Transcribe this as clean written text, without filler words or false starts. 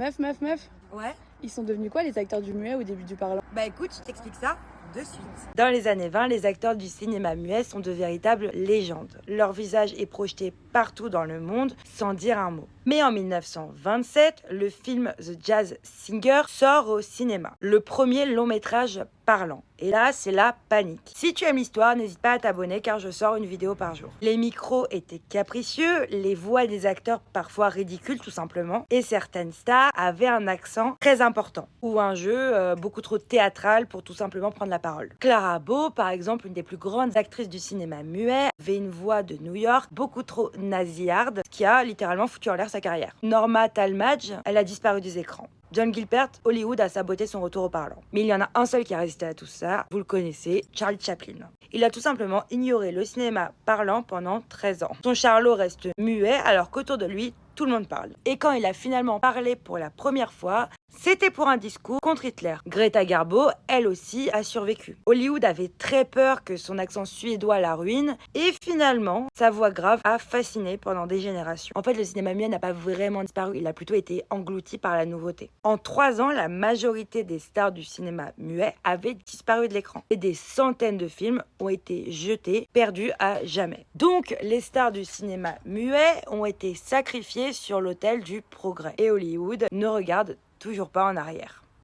Meuf, Ouais. ils sont devenus quoi les acteurs du muet au début du parlant? Bah écoute, je t'explique ça de suite. Dans les années 20, les acteurs du cinéma muet sont de véritables légendes. Leur visage est projeté partout dans le monde sans dire un mot. Mais en 1927, le film The Jazz Singer sort au cinéma. Le premier long métrage parlant. Et là, c'est la panique. Si tu aimes l'histoire, n'hésite pas à t'abonner car je sors une vidéo par jour. Les micros étaient capricieux, les voix des acteurs parfois ridicules tout simplement, et certaines stars avaient un accent très important ou un jeu beaucoup trop théâtral pour tout simplement prendre la parole. Clara Bow, par exemple, une des plus grandes actrices du cinéma muet, avait une voix de New York beaucoup trop nasillarde, ce qui a littéralement foutu en l'air sa carrière. Norma Talmadge, elle a disparu des écrans. John Gilbert, Hollywood a saboté son retour au parlant. Mais il y en a un seul qui a résisté à tout ça, vous le connaissez, Charlie Chaplin. Il a tout simplement ignoré le cinéma parlant pendant 13 ans. Son Charlot reste muet alors qu'autour de lui, tout le monde parle. Et quand il a finalement parlé pour la première fois, c'était pour un discours contre Hitler. Greta Garbo, elle aussi, a survécu. Hollywood avait très peur que son accent suédois la ruine, et finalement, sa voix grave a fasciné pendant des générations. En fait, le cinéma muet n'a pas vraiment disparu, il a plutôt été englouti par la nouveauté. En 3 ans, la majorité des stars du cinéma muet avaient disparu de l'écran. Et des centaines de films ont été jetés, perdus à jamais. Donc, les stars du cinéma muet ont été sacrifiées sur l'autel du progrès. Et Hollywood ne regarde toujours pas en arrière.